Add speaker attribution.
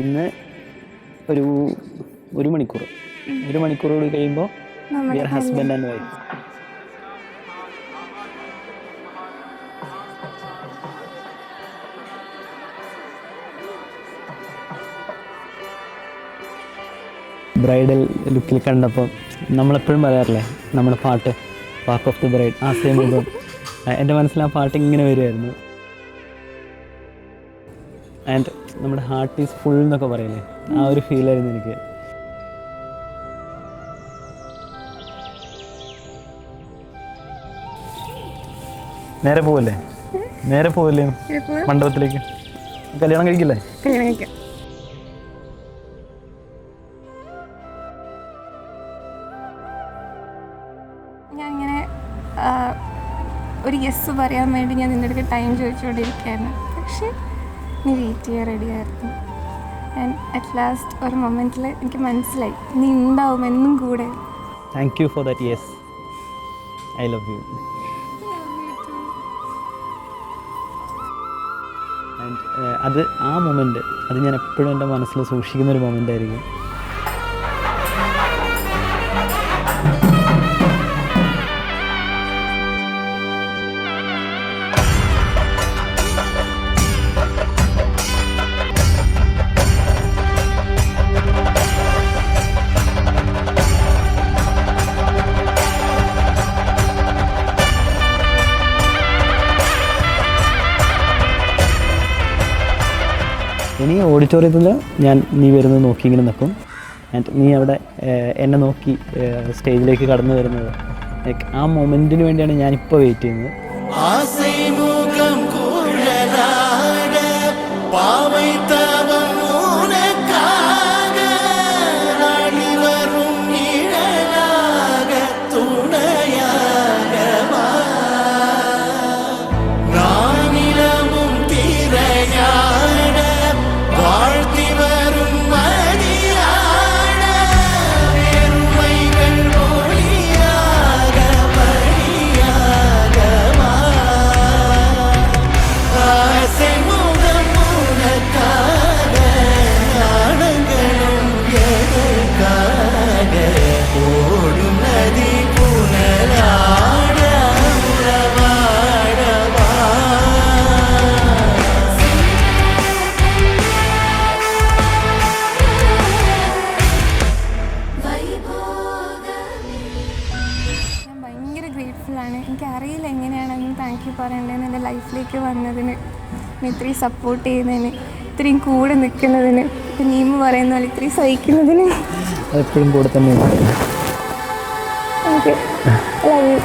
Speaker 1: ഇന്ന് ഒരു മണിക്കൂറോട് കഴിയുമ്പോൾ ഹസ്ബൻഡ് ആൻഡ് വൈഫ്. ബ്രൈഡൽ ലുക്കിൽ കണ്ടപ്പോൾ നമ്മളെപ്പോഴും പറയാറില്ലേ നമ്മുടെ പാട്ട് പാർക്ക് ഓഫ് ദി ബ്രൈഡ്, ആ സെയിം ഇപ്പം എൻ്റെ മനസ്സിൽ ആ പാട്ട് ഇങ്ങനെ വരുമായിരുന്നു. ആൻഡ് നമ്മുടെ ഹാർട്ട് ഈസ് ഫുൾ എന്നൊക്കെ പറയില്ലേ, ആ ഒരു ഫീലായിരുന്നു എനിക്ക്. നേരെ പോവല്ലേ മണ്ഡപത്തിലേക്ക്? കല്യാണം കഴിക്കില്ലേ?
Speaker 2: ഞാനിങ്ങനെ ഒരു യെസ് പറയാൻ വേണ്ടി ഞാൻ നിൻ്റെ അടുത്ത് ടൈം ചോദിച്ചുകൊണ്ടിരിക്കുകയായിരുന്നു. പക്ഷേ നീ വെയിറ്റ് ചെയ്യാൻ റെഡിയായിരുന്നു. ആൻഡ് അറ്റ് ലാസ്റ്റ് ഒരു മൊമെൻറ്റിൽ എനിക്ക് മനസ്സിലായി നീ ഉണ്ടാവും എന്നും കൂടെ.
Speaker 1: Thank you for that yes. I love you. And ആ മൊമെൻറ്റ് അത് ഞാൻ എപ്പോഴും എൻ്റെ മനസ്സിൽ സൂക്ഷിക്കുന്നൊരു മൊമെൻ്റ് ആയിരിക്കും. ഇനി ഓഡിറ്റോറിയത്തിൽ നീ വരുന്നത് നോക്കി ഇങ്ങനെ നിൽക്കും. ആൻഡ് നീ അവിടെ എന്നെ നോക്കി സ്റ്റേജിലേക്ക് കടന്നു വരുന്നത്, ലൈക്ക് ആ മൊമെൻറ്റിന് വേണ്ടിയാണ് ഞാനിപ്പോൾ വെയിറ്റ് ചെയ്യുന്നത്.
Speaker 2: എനിക്കറിയില്ല എങ്ങനെയാണെന്ന് താങ്ക് യു പറയേണ്ടതെന്ന്. എൻ്റെ ലൈഫിലേക്ക് വന്നതിന്, ഇത്രയും സപ്പോർട്ട് ചെയ്യുന്നതിന്, ഇത്രയും കൂടെ നിൽക്കുന്നതിന്, ഇപ്പം നീമ പറയുന്ന പോലെ ഇത്രയും സഹിക്കുന്നതിന്
Speaker 1: എപ്പോഴും കൂടെ തന്നെ.
Speaker 2: Okay, love you.